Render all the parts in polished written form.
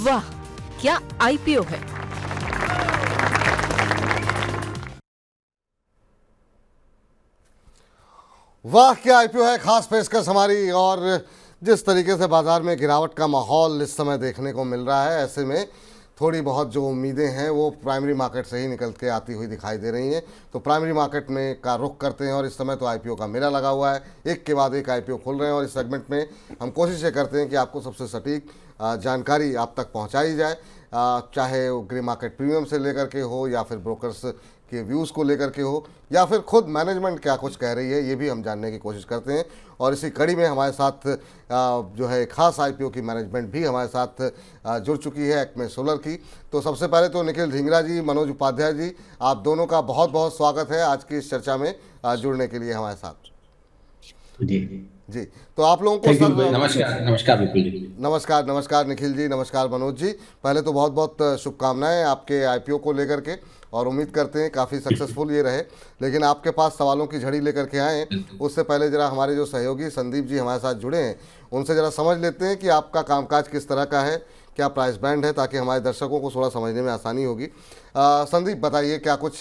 वाह, क्या आईपीओ है। वाह क्या आईपीओ है, खास पेशकश हमारी। और जिस तरीके से बाजार में गिरावट का माहौल इस समय देखने को मिल रहा है, ऐसे में थोड़ी बहुत जो उम्मीदें हैं वो प्राइमरी मार्केट से ही निकल के आती हुई दिखाई दे रही हैं। तो प्राइमरी मार्केट में का रुख करते हैं और इस समय तो आईपीओ का मेला लगा हुआ है, एक के बाद एक आईपीओ खुल रहे हैं। और इस सेगमेंट में हम कोशिश ये करते हैं कि आपको सबसे सटीक जानकारी आप तक पहुंचाई जाए, चाहे वो ग्रे मार्केट प्रीमियम से लेकर के हो या फिर ब्रोकर्स के व्यूज़ को लेकर के हो या फिर खुद मैनेजमेंट क्या कुछ कह रही है, ये भी हम जानने की कोशिश करते हैं। और इसी कड़ी में हमारे साथ जो है खास आईपीओ की मैनेजमेंट भी हमारे साथ जुड़ चुकी है, एक्मे सोलर की। तो सबसे पहले तो निखिल धिंगरा जी, मनोज उपाध्याय जी, आप दोनों का बहुत बहुत स्वागत है आज की इस चर्चा में जुड़ने के लिए हमारे साथ। जी, तो आप लोगों को सर नमस्कार। नमस्कार विपुल जी। नमस्कार। नमस्कार निखिल जी, नमस्कार मनोज जी। पहले तो बहुत बहुत शुभकामनाएं आपके आईपीओ को लेकर के, और उम्मीद करते हैं काफ़ी सक्सेसफुल ये रहे। लेकिन आपके पास सवालों की झड़ी लेकर के आए, उससे पहले ज़रा हमारे जो सहयोगी संदीप जी हमारे साथ जुड़े हैं उनसे ज़रा समझ लेते हैं कि आपका कामकाज किस तरह का है, क्या प्राइस बैंड है, ताकि हमारे दर्शकों को थोड़ा समझने में आसानी होगी। संदीप बताइए क्या कुछ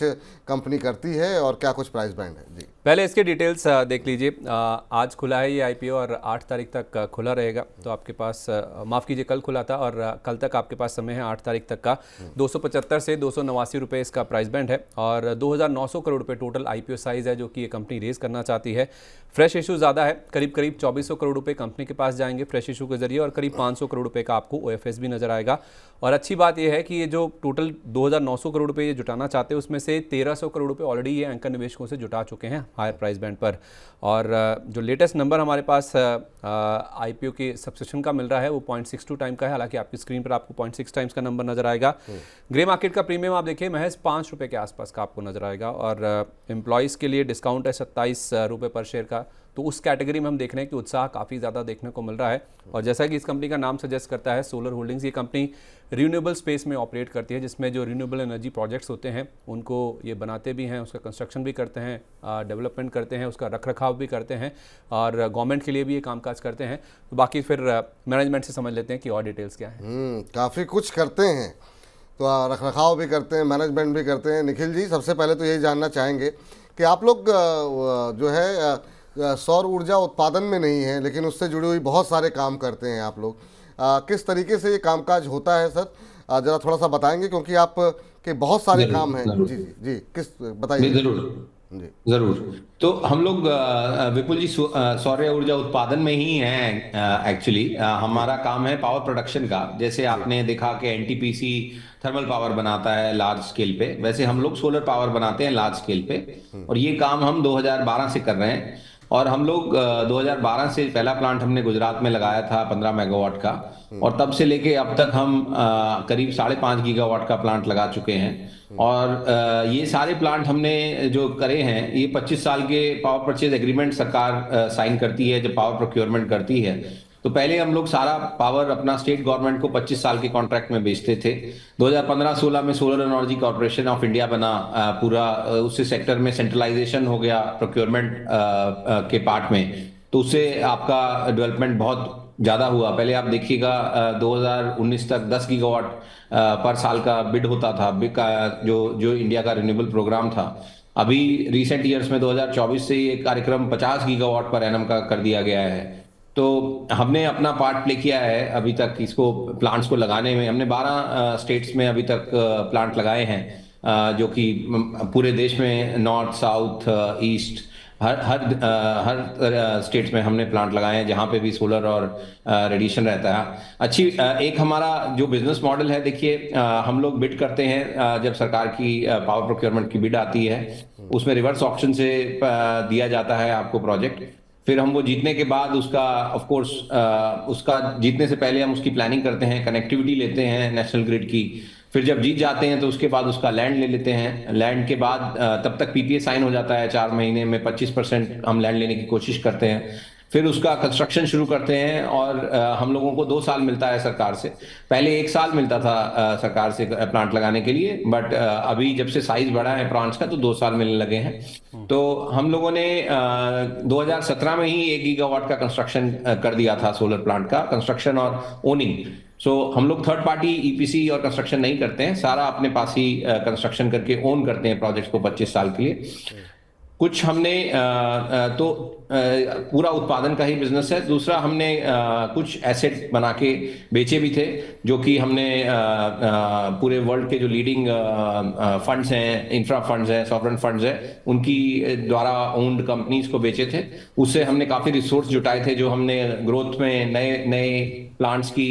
कंपनी करती है और क्या कुछ प्राइस बैंड है। जी, पहले इसके डिटेल्स देख लीजिए। आज खुला है ये आईपीओ और 8 तारीख तक खुला रहेगा। तो आपके पास माफ़ कीजिए, कल खुला था और कल तक आपके पास समय है 8 तारीख तक का। 275 से 289 रुपये इसका प्राइस बैंड है और 2,900 करोड़ रुपये टोटल आईपीओ साइज़ है जो कि ये कंपनी रेज़ करना चाहती है। फ्रेश इशू ज़्यादा है, करीब 2400 करोड़ रुपये कंपनी के पास जाएंगे फ्रेश इशू के जरिए और करीब 500 करोड़ रुपये का आपको ओएफएस भी नजर आएगा। और अच्छी बात यह है कि ये जो टोटल 2,900 करोड़ रुपये ये जुटाना चाहते हैं उसमें से 1,300 करोड़ रुपये ऑलरेडी ये एंकर निवेशकों से जुटा चुके हैं हायर प्राइस बैंड पर। और जो लेटेस्ट नंबर हमारे पास आईपीओ के सब्सक्रिप्शन का मिल रहा है वो 0.62 टाइम का है। हालांकि आपकी स्क्रीन पर आपको 0.6 टाइम्स का नंबर नजर आएगा। ग्रे मार्केट का प्रीमियम आप देखिए महज 5 रुपये के आसपास का आपको नजर आएगा। और एम्प्लॉयज़ के लिए डिस्काउंट है 27 रुपये पर शेयर का। तो उस कैटेगरी में हम देख रहे हैं कि उत्साह काफ़ी ज़्यादा देखने को मिल रहा है। और जैसा कि इस कंपनी का नाम सजेस्ट करता है, सोलर होल्डिंग्स, ये कंपनी रिन्यूएबल स्पेस में ऑपरेट करती है, जिसमें जो रिन्यूएबल एनर्जी प्रोजेक्ट्स होते हैं उनको ये बनाते भी हैं, उसका कंस्ट्रक्शन भी करते हैं, डेवलपमेंट करते हैं, उसका रखरखाव भी करते हैं और गवर्नमेंट के लिए भी ये कामकाज करते हैं। तो बाकी फिर मैनेजमेंट से समझ लेते हैं कि और डिटेल्स क्या है। काफ़ी कुछ करते हैं, तो रखरखाव भी करते हैं, मैनेजमेंट भी करते हैं। निखिल जी, सबसे पहले तो यही जानना चाहेंगे कि आप लोग जो है सौर ऊर्जा उत्पादन में नहीं है, लेकिन उससे जुड़ी हुई बहुत सारे काम करते हैं आप लोग। किस तरीके से ये कामकाज होता है सर, ज़रा थोड़ा सा बताएंगे, क्योंकि आप के बहुत सारे काम हैं। जी जी जी, किस बताइए। जरूर जी जरूर। तो हम लोग विपुल जी सौर ऊर्जा उत्पादन में ही हैं। एक्चुअली हमारा काम है पावर प्रोडक्शन का। जैसे आपने देखा कि एनटीपीसी थर्मल पावर बनाता है लार्ज स्केल पे, वैसे हम लोग सोलर पावर बनाते हैं लार्ज स्केल पे। और ये काम हम 2012 से कर रहे हैं। और हम लोग 2012 से पहला प्लांट हमने गुजरात में लगाया था 15 मेगावाट का, और तब से लेके अब तक हम करीब 5.5 गीगावाट का प्लांट लगा चुके हैं। और ये सारे प्लांट हमने जो करे हैं, ये 25 साल के पावर परचेज एग्रीमेंट सरकार साइन करती है जब पावर प्रोक्योरमेंट करती है। तो पहले हम लोग सारा पावर अपना स्टेट गवर्नमेंट को 25 साल के कॉन्ट्रैक्ट में बेचते थे। 2015-16 में solar energy corporation of India बना, पूरा उससे सेक्टर में सेंट्रलाइजेशन हो गया प्रोक्योरमेंट के पार्ट में। तो उससे आपका डेवलपमेंट बहुत ज़्यादा हुआ। पहले आप देखिएगा 2019 तक 10 गीगावाट पर साल का बिड होता था, जो इंडिया का रिन्यूएबल प्रोग्राम था। अभी रिसेंट ईयर्स में 2024 से ये कार्यक्रम 50 गीगावाट पर एनम का कर दिया गया है। तो हमने अपना पार्ट प्ले किया है अभी तक इसको, प्लांट्स को लगाने में। हमने 12 स्टेट्स में अभी तक प्लांट लगाए हैं, जो कि पूरे देश में नॉर्थ, साउथ, ईस्ट, हर स्टेट्स में हमने प्लांट लगाए हैं जहां पे भी सोलर और रेडिएशन रहता है। अच्छी एक हमारा जो बिजनेस मॉडल है, देखिए हम लोग बिड करते हैं जब सरकार की पावर प्रोक्योरमेंट की बिड आती है, उसमें रिवर्स ऑक्शन से दिया जाता है आपको प्रोजेक्ट। फिर हम वो जीतने के बाद उसका ऑफ कोर्स उसका जीतने से पहले हम उसकी प्लानिंग करते हैं, कनेक्टिविटी लेते हैं नेशनल ग्रिड की। फिर जब जीत जाते हैं तो उसके बाद उसका लैंड ले लेते हैं। लैंड के बाद तब तक पीपीए साइन हो जाता है, 4 महीने में 25% हम लैंड लेने की कोशिश करते हैं। फिर उसका कंस्ट्रक्शन शुरू करते हैं और हम लोगों को 2 साल मिलता है सरकार से। पहले 1 साल मिलता था सरकार से प्लांट लगाने के लिए, बट अभी जब से साइज बढ़ा है प्लांट्स का तो 2 साल मिलने लगे हैं। तो हम लोगों ने 2017 में ही 1 गीगावाट का कंस्ट्रक्शन कर दिया था सोलर प्लांट का, कंस्ट्रक्शन और ओनिंग। सो हम लोग थर्ड पार्टी ईपीसी और कंस्ट्रक्शन नहीं करते हैं, सारा अपने पास ही कंस्ट्रक्शन करके ओन करते हैं प्रोजेक्ट्स को 25 साल के लिए। कुछ हमने पूरा उत्पादन का ही बिजनेस है। दूसरा हमने कुछ एसेट बना के बेचे भी थे, जो कि हमने पूरे वर्ल्ड के जो लीडिंग फंड्स हैं, इंफ्रा फंड्स हैं, सॉवरेन फंड्स हैं, उनकी द्वारा ओन्ड कंपनीज को बेचे थे। उससे हमने काफी रिसोर्स जुटाए थे, जो हमने ग्रोथ में नए नए प्लांट्स की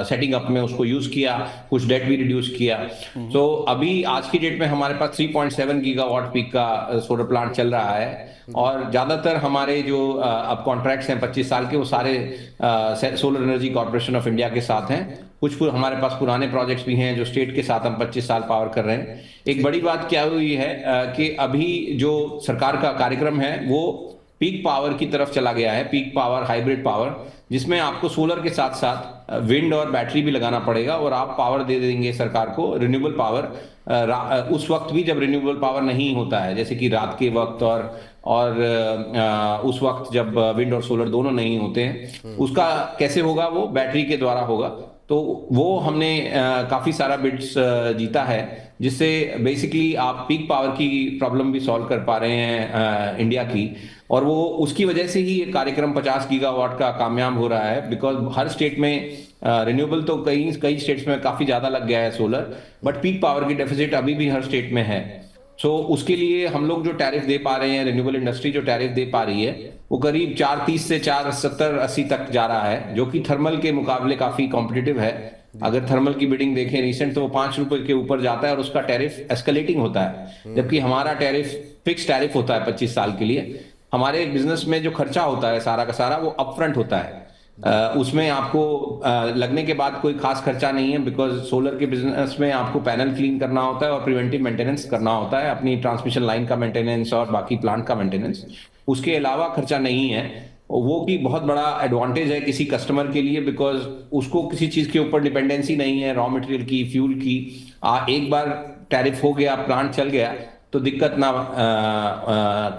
सेटिंग अप में उसको यूज किया, कुछ डेट भी रिड्यूस किया। तो अभी आज की डेट में हमारे पास 3.7 गीगावाट पीक का सोलर प्लांट चल रहा है, और ज्यादातर हमारे जो अब कॉन्ट्रैक्ट्स हैं 25 साल के, वो सारे solar energy corporation of India के साथ हैं। कुछ हमारे पास पुराने प्रोजेक्ट्स भी हैं जो स्टेट के साथ हम 25 साल पावर कर रहे हैं। एक बड़ी बात क्या हुई है कि अभी जो सरकार का कार्यक्रम है वो पीक पावर की तरफ चला गया है, पीक पावर, हाइब्रिड पावर, जिसमें आपको सोलर के साथ साथ विंड और बैटरी भी लगाना पड़ेगा, और आप पावर दे देंगे सरकार को, रिन्यूएबल पावर, उस वक्त भी जब रिन्यूएबल पावर नहीं होता है, जैसे कि रात के वक्त और उस वक्त जब विंड और सोलर दोनों नहीं होते हैं। उसका कैसे होगा? वो बैटरी के द्वारा होगा। तो वो हमने काफी सारा बिड्स जीता है, जिससे बेसिकली आप पीक पावर की प्रॉब्लम भी सॉल्व कर पा रहे हैं इंडिया की। और वो उसकी वजह से ही ये कार्यक्रम 50 गीगावाट का कामयाब हो रहा है, बिकॉज हर स्टेट में रिन्यूएबल तो कई स्टेट्स में काफी ज्यादा लग गया है सोलर, बट पीक पावर की डेफिसिट अभी भी हर स्टेट में है। सो उसके लिए हम लोग जो टैरिफ दे पा रहे हैं, रिन्यूएबल इंडस्ट्री जो टैरिफ दे पा रही है, वो करीब 4.30 से 4.70-80 तक जा रहा है, जो कि थर्मल के मुकाबले काफी कॉम्पिटिटिव है। अगर थर्मल की बिडिंग देखें रिसेंट, तो वो 5 रुपए के ऊपर जाता है और उसका टैरिफ एस्केलेटिंग होता है, जबकि हमारा टैरिफ फिक्स टैरिफ होता है 25 साल के लिए। हमारे बिजनेस में जो खर्चा होता है सारा का सारा, वो अपफ्रंट होता है। उसमें आपको लगने के बाद कोई खास खर्चा नहीं है, बिकॉज सोलर के बिजनेस में आपको पैनल क्लीन करना होता है और प्रिवेंटिव मेंटेनेंस करना होता है, अपनी ट्रांसमिशन लाइन का मेंटेनेंस और बाकी प्लांट का मेंटेनेंस। उसके अलावा खर्चा नहीं है। वो की बहुत बड़ा एडवांटेज है किसी कस्टमर के लिए, बिकॉज उसको किसी चीज के ऊपर डिपेंडेंसी नहीं है, रॉ मटेरियल की, फ्यूल की। एक बार टैरिफ हो गया, प्लांट चल गया, तो दिक्कत ना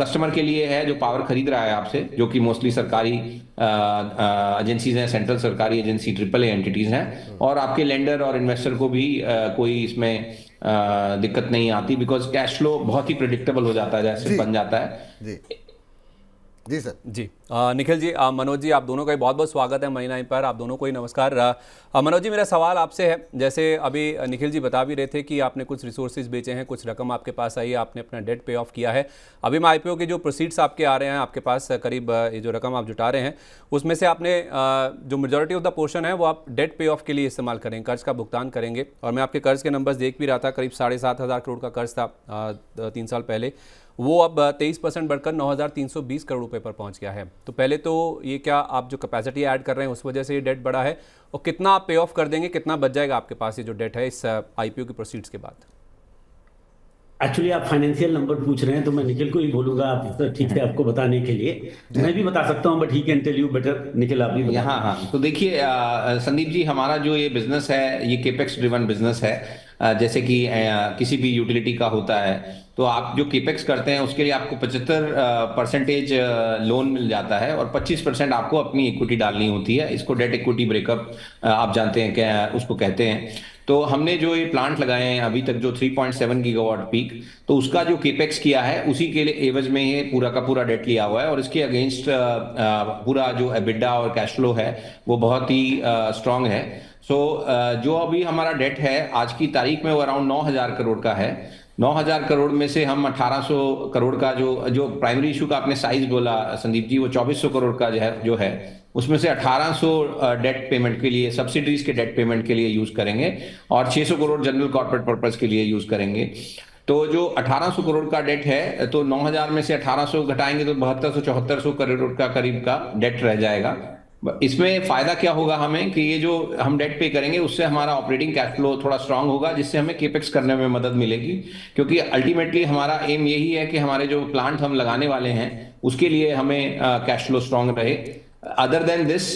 कस्टमर के लिए है जो पावर खरीद रहा है आपसे, जो कि मोस्टली सरकारी एजेंसीज हैं, सेंट्रल सरकारी एजेंसी, AAA एंटिटीज हैं, और आपके लेंडर और इन्वेस्टर को भी कोई इसमें दिक्कत नहीं आती, बिकॉज कैश फ्लो बहुत ही प्रिडिक्टेबल हो जाता है, जैसे बन जाता है। जी सर। जी निखिल जी, मनोज जी, आप दोनों का बहुत बहुत स्वागत है मनी लाइन पर। आप दोनों को ही नमस्कार। मनोज जी, मेरा सवाल आपसे है, जैसे अभी निखिल जी बता भी रहे थे कि आपने कुछ रिसोर्सेज बेचे हैं, कुछ रकम आपके पास आई है, आपने अपना डेट पे ऑफ किया है। अभी मैं IPO के जो प्रोसीड्स आपके आ रहे हैं, आपके पास करीब ये जो रकम आप जुटा रहे हैं, उसमें से आपने जो मेजॉरिटी ऑफ द पोर्शन है वो आप डेट पे ऑफ के लिए इस्तेमाल करेंगे, कर्ज का भुगतान करेंगे। और मैं आपके कर्ज के नंबर्स देख भी रहा था, करीब 7,500 करोड़ का कर्ज था 3 साल पहले, वो अब 23% बढ़कर 9,320 करोड़ रुपए पर पहुंच गया है। तो पहले तो ये क्या आप जो कैपेसिटी ऐड कर रहे हैं उस वजह से ये डेट बढ़ा है, और कितना आप पे ऑफ कर देंगे, कितना बच जाएगा आपके पास ये जो डेट है इस IPO की प्रोसीड्स के बाद? एक्चुअली आप फाइनेंशियल नंबर पूछ रहे हैं, तो मैं निखिल को ही बोलूंगा आप तो ठीक है आपको बताने के लिए। मैं भी बता सकता हूं, but he can tell you better. Nikhil आप भी हाँ, तो देखिए संदीप जी, हमारा जो ये बिजनेस है, ये केपेक्स ड्रिवन बिजनेस है। जैसे कि किसी भी यूटिलिटी का होता है, तो आप जो केपेक्स करते हैं उसके लिए आपको 75% लोन मिल जाता है, और 25% आपको अपनी इक्विटी डालनी होती है। इसको डेट इक्विटी ब्रेकअप आप जानते हैं क्या उसको कहते हैं। तो हमने जो ये प्लांट लगाए हैं अभी तक, जो 3.7 गीगावाट पीक, तो उसका जो केपेक्स किया है उसी के लिए एवज में ये पूरा का पूरा डेट लिया हुआ है, और इसके अगेंस्ट पूरा जो एबिडा और कैश फ्लो है वो बहुत ही स्ट्रांग है। सो जो अभी हमारा डेट है आज की तारीख में, वो अराउंड 9,000 करोड़ का है। 9,000 करोड़ में से हम 1,800 करोड़ का जो प्राइमरी इशू का आपने साइज बोला संदीप जी, वो 2,400 करोड़ का जो है उसमें से 1,800 डेट पेमेंट के लिए, सब्सिडीज के डेट पेमेंट के लिए यूज करेंगे, और 600 करोड़ जनरल कॉर्पोरेट पर्पस के लिए यूज करेंगे। तो जो 1,800 करोड़ का डेट है, तो 9,000 में से 1,800 घटाएंगे तो 7,200-7,400 करोड़ का करीब का डेट रह जाएगा। इसमें फायदा क्या होगा हमें कि ये जो हम डेट पे करेंगे उससे हमारा ऑपरेटिंग कैश फ्लो थोड़ा स्ट्रांग होगा, जिससे हमें केपेक्स करने में मदद मिलेगी, क्योंकि अल्टीमेटली हमारा एम यही है कि हमारे जो प्लांट हम लगाने वाले हैं उसके लिए हमें कैश फ्लो स्ट्रांग रहे। Other than this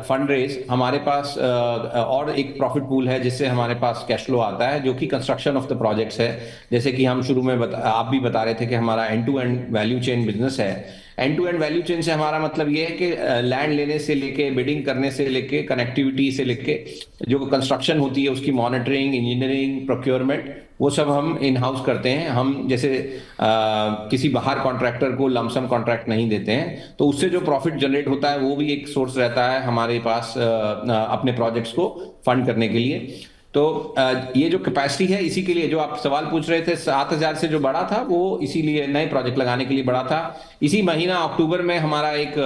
fund raise, हमारे पास और एक प्रॉफिट पूल है जिससे हमारे पास कैश फ्लो आता है, जो कि कंस्ट्रक्शन ऑफ द प्रोजेक्ट्स है। जैसे कि हम शुरू में आप भी बता रहे थे कि हमारा end to end value chain business है। End to end value chain से हमारा मतलब ये है कि लैंड लेने से लेके, बिडिंग करने से लेके, कनेक्टिविटी से लेके, जो कंस्ट्रक्शन होती है उसकी मॉनिटरिंग, इंजीनियरिंग, प्रोक्योरमेंट, वो सब हम इन हाउस करते हैं। हम जैसे किसी बाहर कॉन्ट्रैक्टर को लमसम कॉन्ट्रैक्ट नहीं देते हैं, तो उससे जो प्रॉफिट जनरेट होता है वो भी एक सोर्स रहता है हमारे पास अपने प्रोजेक्ट्स को फंड करने के लिए। तो ये जो कैपेसिटी है, इसी के लिए जो आप सवाल पूछ रहे थे 7,000 से जो बढ़ा था, वो इसीलिए नए प्रोजेक्ट लगाने के लिए बढ़ा था। इसी महीना अक्टूबर में हमारा एक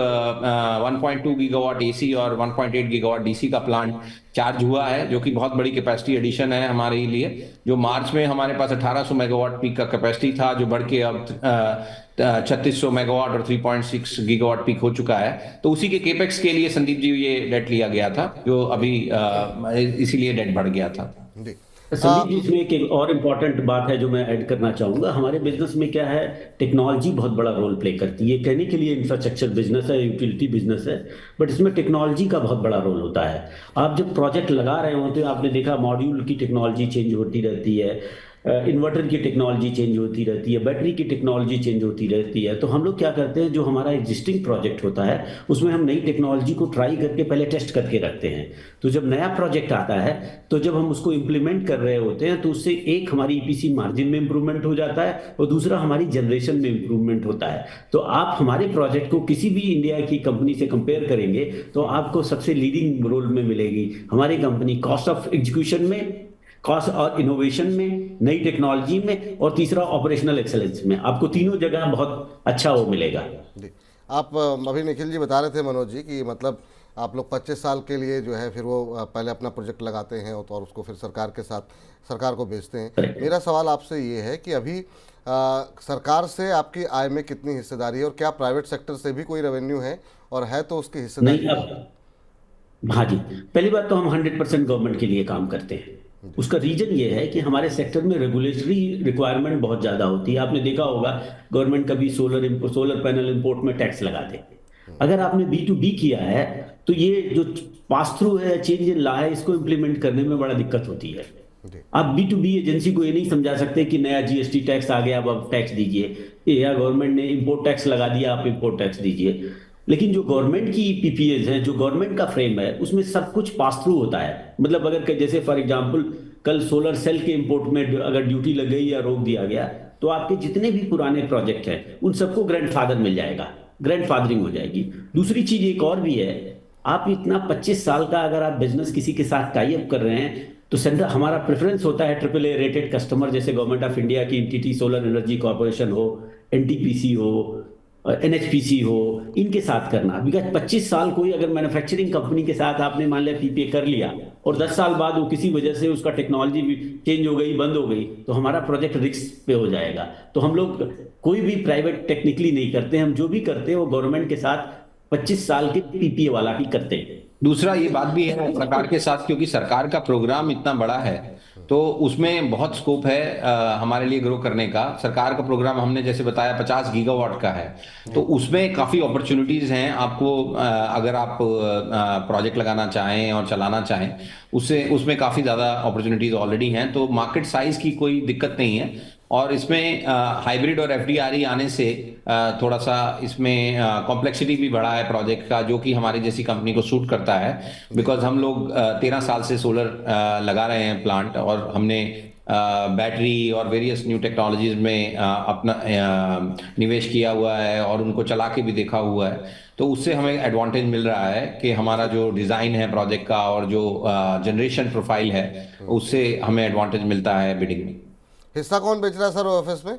1.2 गीगावाट एसी और 1.8 गीगावाट डीसी का प्लांट चार्ज हुआ है, जो कि बहुत बड़ी कैपेसिटी एडिशन है हमारे लिए। जो मार्च में हमारे पास 1800 मेगावाट पीक का कैपेसिटी था, जो बढ़ के अब 3600 मेगावाट और 3.6 गीगावाट पीक हो चुका है। तो उसी के केपेक्स के लिए संदीप जी ये डेट लिया गया था, जो अभी इसीलिए डेट बढ़ गया था। जी संदीप जी, इसमें एक और इम्पॉर्टेंट बात है जो मैं ऐड करना चाहूँगा। हमारे बिजनेस में क्या है, टेक्नोलॉजी बहुत बड़ा रोल प्ले करती है। कहने के लिए इंफ्रास्ट्रक्चर बिजनेस है, यूटिलिटी बिजनेस है, बट इसमें टेक्नोलॉजी का बहुत बड़ा रोल होता है। आप जब प्रोजेक्ट लगा रहे होते हैं, आपने देखा मॉड्यूल की टेक्नोलॉजी चेंज होती रहती है, इन्वर्टर की टेक्नोलॉजी चेंज होती रहती है, बैटरी की टेक्नोलॉजी चेंज होती रहती है। तो हम लोग क्या करते हैं, जो हमारा एग्जिस्टिंग प्रोजेक्ट होता है उसमें हम नई टेक्नोलॉजी को ट्राई करके पहले टेस्ट करके रखते हैं। तो जब नया प्रोजेक्ट आता है, तो जब हम उसको इम्प्लीमेंट कर रहे होते हैं, तो उससे एक हमारी ईपीसी मार्जिन में इंप्रूवमेंट हो जाता है और दूसरा हमारी जनरेशन में इंप्रूवमेंट होता है। तो आप हमारे प्रोजेक्ट को किसी भी इंडिया की कंपनी से कंपेयर करेंगे तो आपको सबसे लीडिंग रोल में मिलेगी हमारी कंपनी, कॉस्ट ऑफ एग्जीक्यूशन में, कॉस्ट और इनोवेशन में, नई टेक्नोलॉजी में, और तीसरा ऑपरेशनल एक्सेलेंस में। आपको तीनों जगह बहुत अच्छा वो मिलेगा। जी आप अभी निखिल जी बता रहे थे मनोज जी कि मतलब आप लोग 25 साल के लिए जो है फिर वो पहले अपना प्रोजेक्ट लगाते हैं और उसको फिर सरकार के साथ सरकार को बेचते हैं। मेरा सवाल आपसे ये है कि अभी सरकार से आपकी आय में कितनी हिस्सेदारी है और क्या प्राइवेट सेक्टर से भी कोई रेवेन्यू है, और है तो उसकी हिस्सेदारी नहीं, अब हाँ जी, पहली बात तो हम 100% गवर्नमेंट के लिए काम करते हैं। उसका रीजन ये है कि हमारे सेक्टर में रेगुलेटरी रिक्वायरमेंट बहुत ज़्यादा होती है। आपने देखा होगा गवर्नमेंट कभी सोलर पैनल इंपोर्ट में टैक्स लगाते हैं। अगर आपने B2B किया है तो ये जो पास थ्रू है, चेंज इन लॉ है, इसको इम्प्लीमेंट करने में बड़ा दिक्कत होती है। आप B2B एजेंसी को ये नहीं समझा सकते कि नया GST टैक्स आ गया, अब आप टैक्स दीजिए, या गवर्नमेंट ने इंपोर्ट टैक्स लगा दिया, आप इंपोर्ट टैक्स दीजिए। लेकिन जो गवर्नमेंट की PPAs हैं, जो गवर्नमेंट का फ्रेम है, उसमें सब कुछ पास थ्रू होता है। मतलब अगर जैसे फॉर एग्जांपल कल सोलर सेल के इंपोर्ट में अगर ड्यूटी लग गई या रोक दिया गया, तो आपके जितने भी पुराने प्रोजेक्ट हैं उन सबको ग्रैंडफादर मिल जाएगा, ग्रैंडफादरिंग हो जाएगी। दूसरी चीज एक और भी है, आप इतना 25 साल का अगर आप बिजनेस किसी के साथ टाई अप कर रहे हैं, तो सेंटर हमारा प्रेफरेंस होता है AAA रेटेड कस्टमर, जैसे गवर्नमेंट ऑफ इंडिया की एंटिटी सोलर एनर्जी कॉर्पोरेशन हो, NTPC हो, NHPC हो, इनके साथ करना। बिकॉज 25 साल कोई अगर मैन्युफैक्चरिंग कंपनी के साथ आपने मान लिया PPA कर लिया और 10 साल बाद वो किसी वजह से उसका टेक्नोलॉजी भी चेंज हो गई, बंद हो गई, तो हमारा प्रोजेक्ट रिस्क पे हो जाएगा। तो हम लोग कोई भी प्राइवेट टेक्निकली नहीं करते, हम जो भी करते हैं वो गवर्नमेंट के साथ 25 साल के PPA वाला ही करते हैं। दूसरा ये बात भी है सरकार के साथ, क्योंकि सरकार का प्रोग्राम इतना बड़ा है तो उसमें बहुत स्कोप है हमारे लिए ग्रो करने का। सरकार का प्रोग्राम हमने जैसे बताया 50 गीगावाट का है, तो उसमें काफ़ी अपॉर्चुनिटीज़ हैं आपको। अगर आप प्रोजेक्ट लगाना चाहें और चलाना चाहें, उसमें काफ़ी ज़्यादा अपॉर्चुनिटीज़ ऑलरेडी हैं। तो मार्केट साइज़ की कोई दिक्कत नहीं है। और इसमें हाइब्रिड और FDRE आने से थोड़ा सा इसमें कॉम्प्लेक्सिटी भी बढ़ा है प्रोजेक्ट का, जो कि हमारी जैसी कंपनी को सूट करता है। बिकॉज हम लोग 13 साल से सोलर लगा रहे हैं प्लांट, और हमने बैटरी और वेरियस न्यू टेक्नोलॉजीज में अपना निवेश किया हुआ है और उनको चला के भी देखा हुआ है। तो उससे हमें एडवांटेज मिल रहा है कि हमारा जो डिज़ाइन है प्रोजेक्ट का और जो जनरेशन प्रोफाइल है, उससे हमें एडवांटेज मिलता है बिडिंग में। हिस्सा कौन बेच रहा है सर ऑफिस में?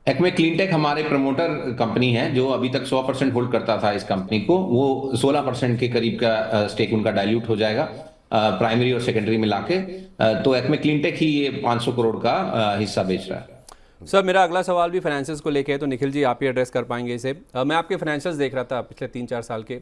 एक्मे क्लीनटेक हमारे प्रमोटर कंपनी है, जो अभी तक 100% होल्ड करता था इस कंपनी को। वो 16% के करीब का स्टेक उनका डाइल्यूट हो जाएगा प्राइमरी और सेकेंडरी मिला के। तो एक्मे क्लीनटेक ही ये 500 करोड़ का हिस्सा बेच रहा है। सर मेरा अगला सवाल भी फाइनेंशियल्स को लेके है, तो निखिल जी आप ही एड्रेस कर पाएंगे इसे। मैं आपके फाइनेंशियल्स देख रहा था पिछले 3-4 साल के,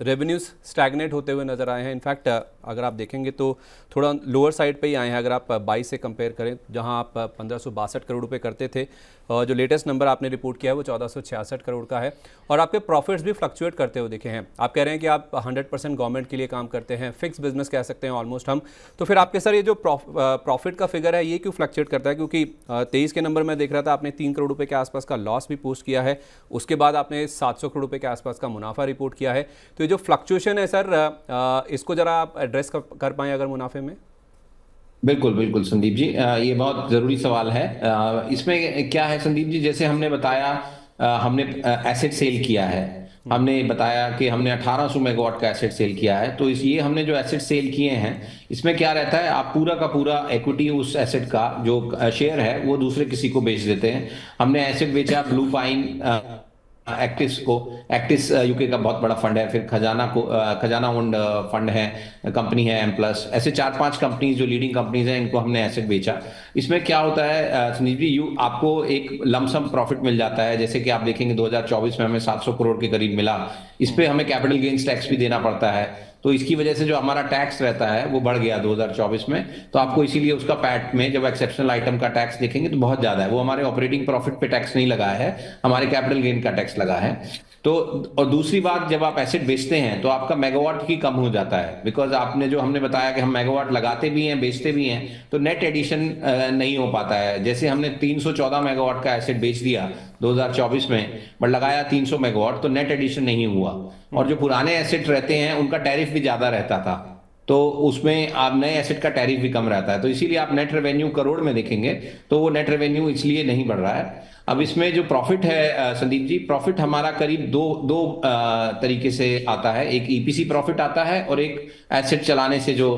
रेवेन्यूज स्टैग्नेट होते हुए नजर आए हैं। इनफैक्ट अगर आप देखेंगे तो थोड़ा लोअर साइड पे ही आए हैं अगर आप 22 से कंपेयर करें, जहां आप 1562 करोड़ रुपए करते थे। जो लेटेस्ट नंबर आपने रिपोर्ट किया है वो 1466 करोड़ का है। और आपके प्रॉफिट्स भी फ्लक्चुएट करते हुए दिखे हैं। आप कह रहे हैं कि आप 100% गवर्नमेंट के लिए काम करते हैं, फिक्स बिजनेस कह सकते हैं ऑलमोस्ट हम। तो फिर आपके सर ये जो प्रॉफिट का फिगर है ये क्यों फ्लक्चुएट करता है? क्योंकि 23 के नंबर में देख रहा था आपने 3 करोड़ रुपए के आसपास का लॉस भी पोस्ट किया है, उसके बाद आपने 700 करोड़ रुपए के आसपास का मुनाफा रिपोर्ट किया है। तो ये जो फ्लक्चुएशन है सर, इसको जरा आप एड्रेस कर पाएँ अगर मुनाफे में। बिल्कुल बिल्कुल संदीप जी, ये बहुत ज़रूरी सवाल है। इसमें क्या है संदीप जी, जैसे हमने बताया, हमने एसेट सेल किया है। हमने बताया कि हमने 1800 मेगावाट का एसेट सेल किया है। तो ये हमने जो एसेट सेल किए हैं इसमें क्या रहता है, आप पूरा का पूरा इक्विटी उस एसेट का जो शेयर है वो दूसरे किसी को बेच देते हैं। हमने एसेट बेचा ब्लू पाइन एक्टिस को। एक्टिस यूके का बहुत बड़ा फंड है, फिर खजाना ओन्ड फंड है, कंपनी है एम प्लस, ऐसे 4-5 कंपनीज जो लीडिंग कंपनीज हैं इनको हमने एसेट बेचा। इसमें क्या होता है संजीव जी, आपको एक लमसम प्रॉफिट मिल जाता है। जैसे कि आप देखेंगे 2024 में हमें 700 करोड़ के करीब मिला। इस पे हमें कैपिटल गेन्स टैक्स भी देना पड़ता है, तो इसकी वजह से जो हमारा टैक्स रहता है वो बढ़ गया 2024 में। तो आपको इसीलिए उसका पैट में जब एक्सेप्शनल आइटम का टैक्स देखेंगे तो बहुत ज्यादा है। वो हमारे ऑपरेटिंग प्रॉफिट पे टैक्स नहीं लगा है, हमारे कैपिटल गेन का टैक्स लगा है। तो और दूसरी बात, जब आप एसेट बेचते हैं तो आपका मेगावाट ही कम हो जाता है, बिकॉज आपने जो हमने बताया कि हम मेगावाट लगाते भी हैं बेचते भी हैं, तो नेट एडिशन नहीं हो पाता है। जैसे हमने 314 मेगावाट का एसेट बेच दिया 2024 में, बट लगाया 300 मेगावाट, तो नेट एडिशन नहीं हुआ। और जो पुराने एसेट रहते हैं उनका टैरिफ भी ज्यादा रहता था, तो उसमें आप नए एसेट का टैरिफ भी कम रहता है। तो इसीलिए आप नेट रेवेन्यू करोड़ में देखेंगे तो वो नेट रेवेन्यू इसलिए नहीं बढ़ रहा है। अब इसमें जो प्रॉफिट है संदीप जी, प्रॉफिट हमारा करीब दो तरीके से आता है। एक ईपीसी प्रॉफिट आता है और एक एसेट चलाने से जो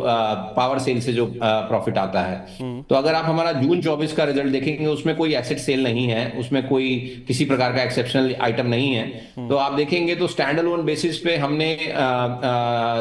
पावर सेल से जो प्रॉफिट आता है। तो अगर आप हमारा जून 24 का रिजल्ट देखेंगे उसमें कोई एसेट सेल नहीं है, उसमें कोई किसी प्रकार का एक्सेप्शनल आइटम नहीं है। तो आप देखेंगे तो स्टैंड अलोन बेसिस पे हमने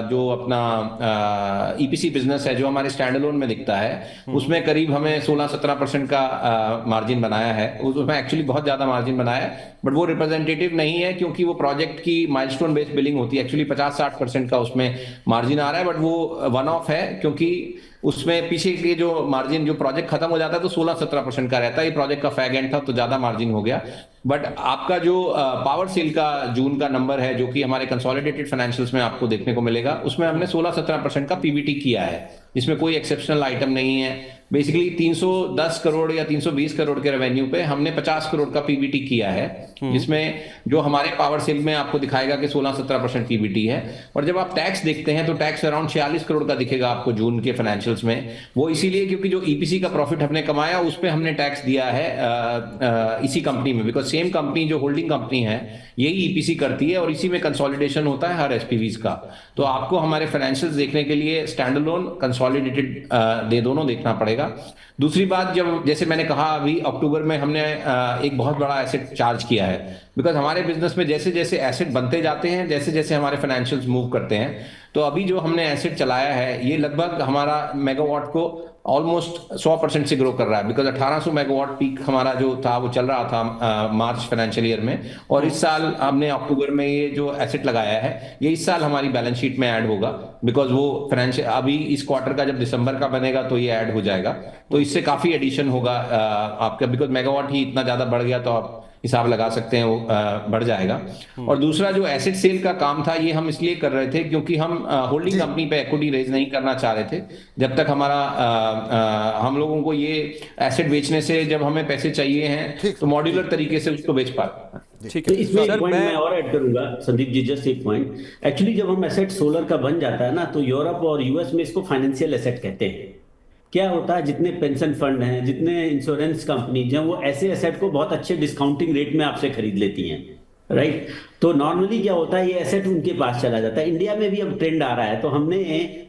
जो अपना ईपीसी बिजनेस है जो हमारे स्टैंड अलोन में दिखता है उसमें करीब हमें 16-17% का मार्जिन बनाया है। उसमें एक्चुअली बहुत ज्यादा मार्जिन बनाया है, बट वो रिप्रेजेंटेटिव नहीं है क्योंकि वो प्रोजेक्ट की माइलस्टोन बेस्ड बिलिंग होती है। एक्चुअली 50-60% का उसमें मार्जिन आ रहा है, बट वो वन ऑफ है क्योंकि उसमें पीछे के जो मार्जिन, जो प्रोजेक्ट खत्म हो जाता है तो 16-17% का रहता है। ये प्रोजेक्ट का फैग एंड था तो ज्यादा मार्जिन हो गया। बट आपका जो पावर सेल का जून का नंबर है जो कि हमारे कंसोलिडेटेड फाइनेंशियल्स में आपको देखने को मिलेगा, उसमें हमने 16-17% का पीबीटी किया है, जिसमें कोई एक्सेप्शनल आइटम नहीं है। बेसिकली 310 करोड़ या 320 करोड़ के रेवेन्यू पे हमने 50 करोड़ का पीबीटी किया है, जिसमें जो हमारे पावर सेल में आपको दिखाएगा कि 16-17% पीबीटी है। और जब आप टैक्स देखते हैं तो टैक्स अराउंड 46 करोड़ का दिखेगा आपको जून के फाइनेंशियल्स में। वो इसीलिए क्योंकि जो ईपीसी का प्रॉफिट हमने कमाया उस पर हमने टैक्स दिया है इसी कंपनी में, बिकॉज सेम कंपनी जो होल्डिंग कंपनी है यही ईपीसी करती है और इसी में कंसोलिडेशन होता है हर एसपीवीज का। तो आपको हमारे फाइनेंशियल्स देखने के लिए स्टैंड अलोन, कंसोलिडेटेड दोनों देखना पड़ेगा। दूसरी बात, जब जैसे मैंने कहा अभी अक्टूबर में हमने एक बहुत बड़ा एसेट चार्ज किया है, बिकॉज हमारे बिजनेस में जैसे जैसे एसेट बनते जाते हैं, जैसे जैसे हमारे फाइनेंशियल्स मूव करते हैं, तो अभी जो हमने एसेट चलाया है ये लगभग हमारा मेगावाट को ऑलमोस्ट 100% से ग्रो कर रहा है। बिकॉज 1800 मेगावाट पीक हमारा जो था वो चल रहा था मार्च फाइनेंशियल ईयर में, और इस साल हमने अक्टूबर में ये जो एसेट लगाया है ये इस साल हमारी बैलेंस शीट में ऐड होगा, बिकॉज वो फाइनेंशियल अभी इस क्वार्टर का जब दिसंबर का बनेगा तो ये ऐड हो जाएगा। तो इससे काफी एडिशन होगा आपका, बिकॉज मेगावाट ही इतना ज्यादा बढ़ गया तो आप हिसाब लगा सकते हैं वो बढ़ जाएगा। और दूसरा जो एसेट सेल का काम था ये हम इसलिए कर रहे थे क्योंकि हम होल्डिंग कंपनी पे इक्विटी रेज नहीं करना चाह रहे थे जब तक हमारा हम लोगों को ये एसेट बेचने से जब हमें पैसे चाहिए हैं तो मॉड्यूलर तरीके से उसको बेच पाए। ठीक तो है इसमें एक सर, पॉइंट मैं और ऐड करूंगा संदीप जी, जस्ट एक पॉइंट। एक्चुअली जब हम एसेट सोलर का बन जाता है ना तो यूरोप और यूएस में इसको फाइनेंशियल एसेट कहते हैं। क्या होता है, जितने पेंशन फंड हैं, जितने इंश्योरेंस कंपनीज हैं, वो ऐसे एसेट को बहुत अच्छे डिस्काउंटिंग रेट में आपसे खरीद लेती हैं, राइट। तो नॉर्मली क्या होता है, ये एसेट उनके पास चला जाता है। इंडिया में भी अब ट्रेंड आ रहा है, तो हमने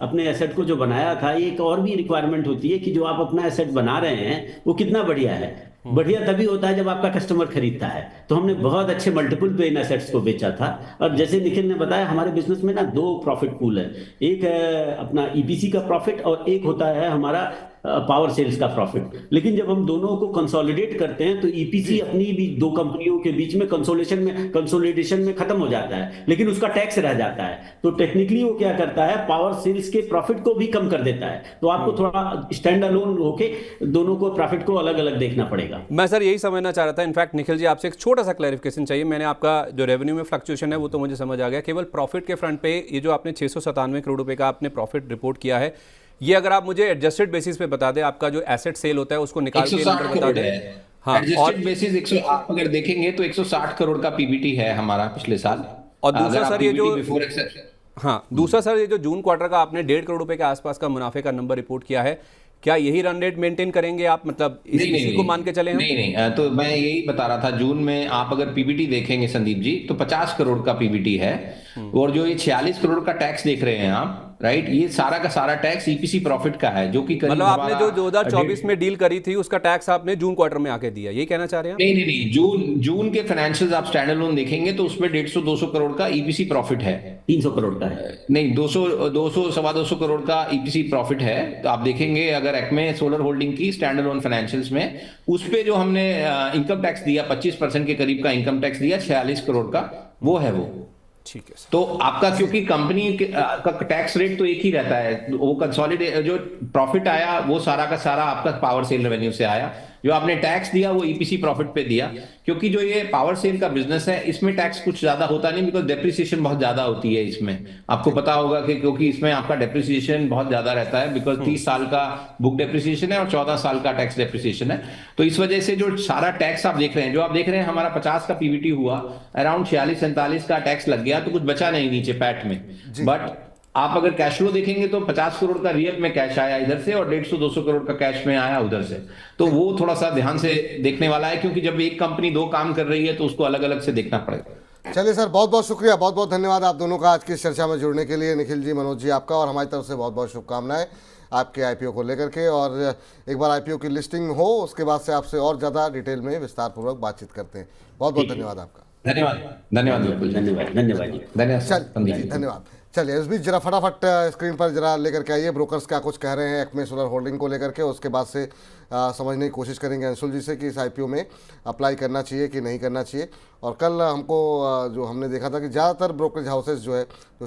अपने एसेट को जो बनाया था, ये एक और भी रिक्वायरमेंट होती है कि जो आप अपना एसेट बना रहे हैं वो कितना बढ़िया है। बढ़िया तभी होता है जब आपका कस्टमर खरीदता है। तो हमने बहुत अच्छे मल्टीपल पे इन एसेट्स को बेचा था। और जैसे निखिल ने बताया, हमारे बिजनेस में ना 2 प्रॉफिट पूल है, एक है अपना ईपीसी का प्रॉफिट और एक होता है हमारा पावर सेल्स का प्रॉफिट। लेकिन जब हम दोनों को कंसोलिडेट करते हैं तो ईपीसी अपनी भी दो कंपनियों के बीच में कंसोलिडेशन में खत्म हो जाता है, लेकिन उसका टैक्स रह जाता है। तो टेक्निकली वो क्या करता है, पावर सेल्स के प्रॉफिट को भी कम कर देता है। तो आपको थोड़ा स्टैंड अलोन होके दोनों को प्रॉफिट को अलग अलग देखना पड़ेगा। मैं सर यही समझना चाह रहा था। इनफैक्ट निखिल जी, आपसे एक छोटा सा क्लैरिफिकेशन चाहिए। मैंने आपका जो रेवेन्यू में फ्लक्चुएशन है वो तो मुझे समझ आ गया, केवल प्रॉफिट के फ्रंट पे ये जो आपने 697 करोड़ रुपए का आपने प्रॉफिट रिपोर्ट किया है, ये अगर आप मुझे एडजस्टेड बेसिस पे बता दें, आपका जो एसेट सेल होता है उसको निकाल के नंबर बता दें। हाँ, एडजस्टेड बेसिस 100 आप अगर देखेंगे तो 160 करोड़ का पीबीटी है हमारा पिछले साल। और दूसरा सर ये जो बिफोर एक्सेप्शन, हाँ, दूसरा सर ये जो जून क्वार्टर का आपने 1.5 करोड़ रुपए के आसपास का मुनाफे का नंबर रिपोर्ट किया है, क्या यही रन रेट मेंटेन करेंगे आप, मतलब इसी को मान के चले हम? नहीं, तो मैं यही बता रहा था, जून में आप अगर पीबीटी देखेंगे संदीप जी तो 50 करोड़ का पीबीटी है। और जो ये 46 करोड़ का टैक्स देख रहे हैं आप, राइट, ये सारा का सारा टैक्स ईपीसी प्रॉफिट का है, जो कि मतलब आपने जो 2024 में डील करी थी उसका टैक्स आपने जून क्वार्टर में आके दिया, यही कहना चाह रहे हैं? नहीं, जून के फाइनेंशियल्स आप स्टैंड अलोन देखेंगे तो उसमें 150-200 करोड़ का ईपीसी प्रॉफिट है। 300 करोड़ का है, नहीं, 200-200 करोड़ का ईपीसी प्रॉफिट है। तो आप देखेंगे अगर एक्मे सोलर होल्डिंग की स्टैंड अलोन फाइनेंशियल्स में, उस पे जो हमने इनकम टैक्स दिया 25% के करीब का इनकम टैक्स दिया 46 करोड़ का, वो है वो। ठीक है सर। तो आपका क्योंकि कंपनी का टैक्स रेट तो एक ही रहता है, वो कंसोलिडेट जो प्रॉफिट आया वो सारा का सारा आपका पावर सेल रेवेन्यू से आया। जो आपने टैक्स दिया वो ईपीसी प्रॉफिट पे दिया, क्योंकि जो ये पावर सेल का बिजनेस है इसमें टैक्स कुछ ज्यादा होता नहीं, बिकॉज डेप्रिसिएशन बहुत ज्यादा होती है इसमें। आपको पता होगा कि क्योंकि इसमें आपका डेप्रिसिएशन बहुत ज्यादा रहता है, बिकॉज 30 साल का बुक डेप्रिसिएशन है और 14 साल का टैक्स डेप्रिसिएशन है। तो इस वजह से जो सारा टैक्स आप देख रहे हैं, जो आप देख रहे हैं हमारा 50 का पीवीटी हुआ, अराउंड 46-47 का टैक्स लग गया, तो कुछ बचा नहीं नीचे पैट में। बट आप अगर कैश फ्लो देखेंगे तो 50 करोड़ का रियल में कैश आया इधर से और 150-200 करोड़ का कैश में आया उधर से। तो वो थोड़ा सा ध्यान से देखने वाला है, क्योंकि जब एक कंपनी दो काम कर रही है तो उसको अलग अलग से देखना पड़ेगा। चलिए सर, बहुत बहुत शुक्रिया, बहुत बहुत धन्यवाद आप दोनों का आज की इस चर्चा में जुड़ने के लिए। निखिल जी, मनोज जी, आपका और हमारी तरफ से बहुत बहुत शुभकामनाएं आपके आईपीओ को लेकर के। और एक बार आईपीओ की लिस्टिंग हो उसके बाद से आपसे और ज़्यादा डिटेल में विस्तारपूर्वक बातचीत करते हैं। बहुत बहुत धन्यवाद आपका। धन्यवाद। चलिए इस बीच जरा फटाफट स्क्रीन पर जरा लेकर के आइए ब्रोकर्स क्या कुछ कह रहे हैं एक्मे सोलर होल्डिंग को लेकर के। उसके बाद से समझने की कोशिश करेंगे अंशुल जी से कि इस आईपीओ में अप्लाई करना चाहिए कि नहीं करना चाहिए। और कल हमको जो हमने देखा था कि ज़्यादातर ब्रोकरेज हाउसेस जो है जो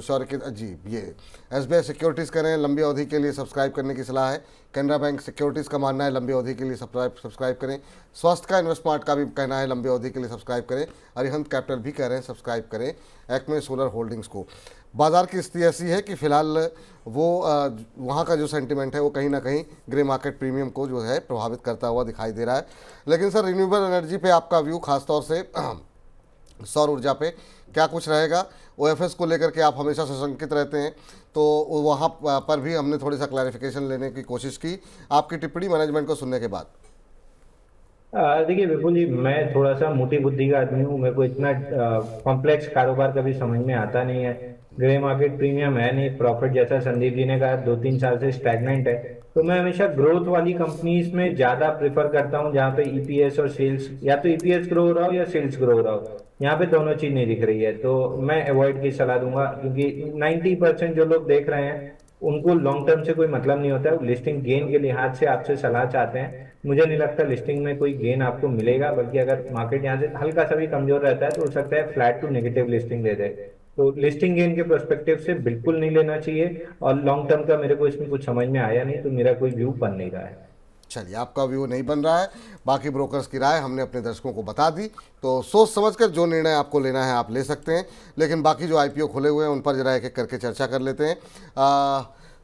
ये एसबीआई सिक्योरिटीज़ कह रहे हैं लंबी अवधि के लिए सब्सक्राइब करने की सलाह है। कैनरा बैंक सिक्योरिटीज़ का मानना है लंबी अवधि के लिए सब्सक्राइब करें। स्वास्थ्य का इन्वेस्टमार्ट का भी कहना है लंबी अवधि के लिए सब्सक्राइब करें। अरिहंत कैपिटल भी कह रहे हैं सब्सक्राइब करें एक्मे सोलर होल्डिंग्स को। बाजार की स्थिति ऐसी है कि फिलहाल वो वहाँ का जो सेंटिमेंट है वो कहीं ना कहीं ग्रे मार्केट प्रीमियम को जो है प्रभावित करता हुआ दिखाई दे रहा है। लेकिन सर रिन्यूएबल एनर्जी पे आपका व्यू, खासतौर से सौर ऊर्जा पे क्या कुछ रहेगा? ओएफएस को लेकर के आप हमेशा सशंकित रहते हैं, तो वहाँ पर भी हमने थोड़ी सा क्लैरिफिकेशन लेने की कोशिश की आपकी टिप्पणी मैनेजमेंट को सुनने के बाद। देखिए विपुल जी, मैं थोड़ा सा मोटी बुद्धि का आदमी हूँ, मेरे को इतना कॉम्प्लेक्स कारोबार कभी समझ में आता नहीं है। ग्रे मार्केट प्रीमियम है नहीं, प्रॉफिट जैसा संदीप जी ने कहा 2-3 साल से स्टैग्नेंट है। तो मैं हमेशा ग्रोथ वाली कंपनीज में ज्यादा प्रेफर करता हूँ जहाँ पे ईपीएस और सेल्स, या तो ईपीएस ग्रो हो रहा हो या सेल्स ग्रो हो रहा हो। यहाँ पे दोनों चीज नहीं दिख रही है, तो मैं अवॉइड की सलाह दूंगा, क्योंकि 90% जो लोग देख रहे हैं उनको लॉन्ग टर्म से कोई मतलब नहीं होता है, लिस्टिंग गेन के लिहाज से आपसे सलाह चाहते हैं। मुझे नहीं लगता लिस्टिंग में कोई गेन आपको मिलेगा, बल्कि अगर मार्केट यहाँ से हल्का सा भी कमजोर रहता है तो हो सकता है फ्लैट टू नेगेटिव लिस्टिंग दे दे। तो लिस्टिंग गेन के पर्सपेक्टिव से बिल्कुल नहीं लेना चाहिए, और लॉन्ग टर्म का मेरे को इसमें कुछ समझ में आया नहीं, तो मेरा कोई व्यू बन नहीं रहा है। चलिए, आपका व्यू नहीं बन रहा है, बाकी ब्रोकर्स की राय हमने अपने दर्शकों को बता दी, तो सोच समझकर जो निर्णय आपको लेना है आप ले सकते हैं। लेकिन बाकी जो आईपीओ खुले हुए हैं उन पर जरा एक एक करके चर्चा कर लेते हैं।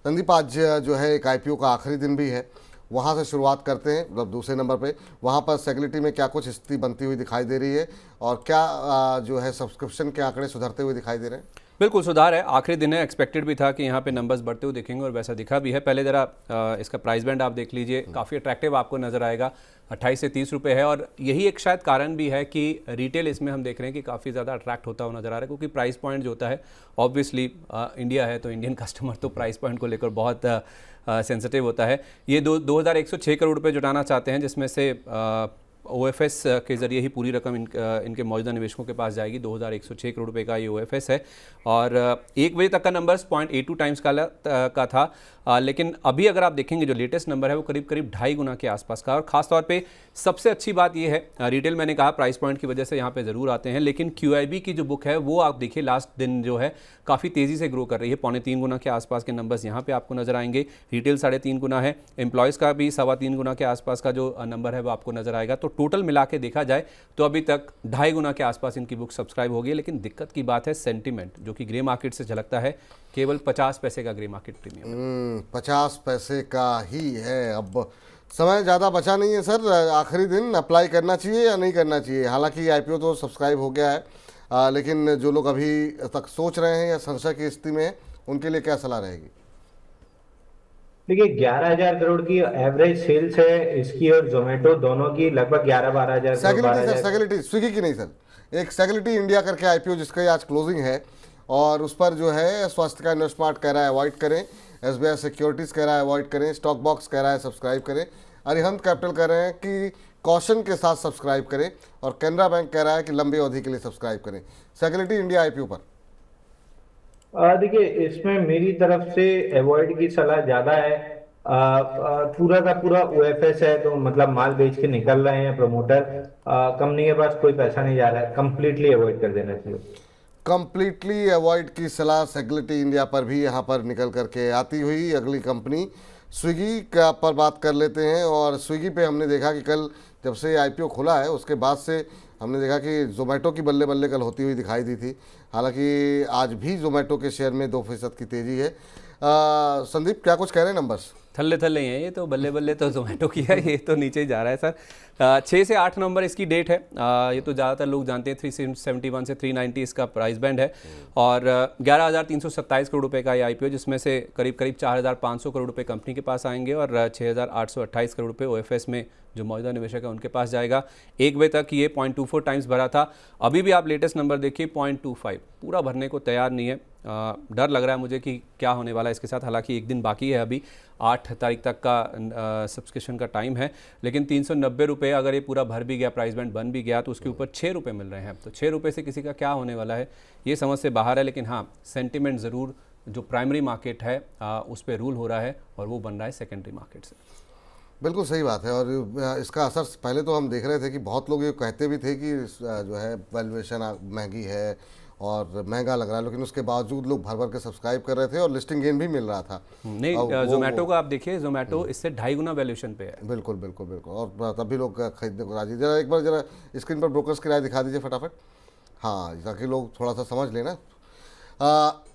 संदीप, आज जो है एक आईपीओ का आखिरी दिन भी है, वहाँ से शुरुआत करते हैं। मतलब दूसरे नंबर पे वहाँ पर सेगलिटी में क्या कुछ स्थिति बनती हुई दिखाई दे रही है, और क्या जो है सब्सक्रिप्शन के आंकड़े सुधरते हुए दिखाई दे रहे हैं? बिल्कुल सुधार है, आखिरी दिन है, एक्सपेक्टेड भी था कि यहाँ पे नंबर्स बढ़ते हुए दिखेंगे और वैसा दिखा भी है। पहले ज़रा इसका प्राइस बैंड आप देख लीजिए, काफ़ी अट्रैक्टिव आपको नज़र आएगा, 28 से 30 रुपये है। और यही एक शायद कारण भी है कि रिटेल इसमें हम देख रहे हैं कि काफ़ी ज़्यादा अट्रैक्ट होता हुआ नज़र आ रहा है, क्योंकि प्राइस पॉइंट जो होता है, ऑब्वियसली इंडिया है तो इंडियन कस्टमर तो प्राइस पॉइंट को लेकर बहुत सेंसिटिव होता है। ये 2106 करोड़ रुपये जुटाना चाहते हैं, जिसमें से OFS के ज़रिए ही पूरी रकम इनके मौजूदा निवेशकों के पास जाएगी। 2106 करोड़ रुपए का ये OFS है और 1 बजे तक का नंबर 0.82 टाइम्स का था, लेकिन अभी अगर आप देखेंगे जो लेटेस्ट नंबर है वो करीब करीब 2.5 गुना के आसपास का। और खासतौर पे सबसे अच्छी बात ये है, रिटेल मैंने कहा प्राइस पॉइंट की वजह से यहाँ पे ज़रूर आते हैं, लेकिन QIB की जो बुक है वो आप देखिए लास्ट दिन जो है काफ़ी तेज़ी से ग्रो कर रही है। 2.25 गुना के आसपास के नंबर्स यहाँ पे आपको नजर आएंगे। रिटेल 3.5 गुना है, एम्प्लॉयज़ का भी 3.25 गुना के आसपास का जो नंबर है वो आपको नजर आएगा। तो टोटल मिला के देखा जाए तो अभी तक 2.5 गुना के आसपास इनकी बुक सब्सक्राइब हो गई। लेकिन दिक्कत की बात है सेंटिमेंट, जो कि ग्रे मार्केट से झलकता है। केवल 50 पैसे का ग्रे मार्केट प्रीमियम, 50 पैसे का ही है। अब समय ज़्यादा बचा नहीं है सर, आखिरी दिन अप्लाई करना चाहिए या नहीं करना चाहिए? हालांकि IPO तो सब्सक्राइब हो गया है, लेकिन जो लोग अभी तक सोच रहे हैं या संशय की स्थिति में हैं, उनके लिए क्या सलाह रहेगी? देखिए 11,000 करोड़ की एवरेज सेल्स है इसकी, और जोमेटो दोनों की लगभग 11-12,000 सैगिलिटी सर, सैगिलिटी स्विगी की नहीं सर, एक सैगिलिटी इंडिया करके IPO जिसका आज क्लोजिंग है, और उस पर जो है स्वास्थ्य का इन्वेस्टमार्ट कह रहा है अवॉइड करें, SBI सिक्योरिटीज़ कह रहा है अवॉइड करें, स्टॉक बॉक्स कह रहा है सब्सक्राइब करें, अरिहंत कैपिटल कह रहे हैं कि कॉशन के साथ सब्सक्राइब करें, और कैनरा बैंक कह रहा है कि लंबी अवधि के लिए सब्सक्राइब करें। सैगिलिटी इंडिया IPO पर देखिए इसमें मेरी तरफ से अवॉइड की सलाह ज्यादा है। पूरा का पूरा OFS है, तो मतलब माल बेच के निकल रहे हैं प्रमोटर, कंपनी के पास कोई पैसा नहीं जा रहा है, कंप्लीटली अवॉइड कर देना चाहिए। कंप्लीटली अवॉइड की सलाह सैगिलिटी इंडिया पर भी यहाँ पर निकल करके आती हुई। अगली कंपनी स्विगी का पर बात कर लेते हैं, और स्विगी पे हमने देखा कि कल जब से IPO खुला है उसके बाद से हमने देखा कि जोमेटो की बल्ले बल्ले कल होती हुई दिखाई दी थी। हालांकि आज भी जोमेटो के शेयर में 2% की तेज़ी है। संदीप क्या कुछ कह रहे हैं नंबर्स? थल्ले थल्ले ही हैं ये तो, बल्ले बल्ले तो जोमेटो की है, ये तो नीचे ही जा रहा है सर। 6 से 8 नवंबर इसकी डेट है। ये तो ज़्यादातर लोग जानते हैं, 371 से 390 इसका प्राइस बैंड है, और 11,327 करोड़ रुपए का ये IPO, जिसमें से करीब करीब 4,500 करोड़ रुपए कंपनी के पास आएंगे और 6,828 करोड़ रुपए OFS में जो मौजूदा निवेशक है उनके पास जाएगा। 1 बजे तक ये 0.24 टाइम्स भरा था। अभी भी आप लेटेस्ट नंबर देखिए 0.25, पूरा भरने को तैयार नहीं है। डर लग रहा है मुझे कि क्या होने वाला है इसके साथ। हालांकि एक दिन बाकी है, अभी 8 तारीख तक का सब्सक्रिप्शन का टाइम है, लेकिन 390 रुपये अगर ये पूरा भर भी गया, प्राइस बैंड बन भी गया, तो उसके ऊपर 6 रुपये मिल रहे हैं। तो 6 रुपये से किसी का क्या होने वाला है ये समझ से बाहर है। लेकिन हाँ, सेंटिमेंट ज़रूर जो प्राइमरी मार्केट है उस पर रूल हो रहा है, और वो बन रहा है सेकेंडरी मार्केट से। बिल्कुल सही बात है। और इसका असर पहले तो हम देख रहे थे कि बहुत लोग ये कहते भी थे कि जो है वैल्यूएशन महंगी है और महंगा लग रहा है, लेकिन उसके बावजूद लोग भर भर के सब्सक्राइब कर रहे थे और लिस्टिंग गेन भी मिल रहा था। नहीं, जोमेटो का आप देखिए, जोमेटो इससे 2.5 गुना वैल्यूएशन पे है। बिल्कुल बिल्कुल बिल्कुल, और तब भी लोग खरीदने को राजी। जरा एक बार जरा स्क्रीन पर ब्रोकर्स की राय दिखा दीजिए फटाफट, हाँ, ताकि लोग थोड़ा सा समझ लेना।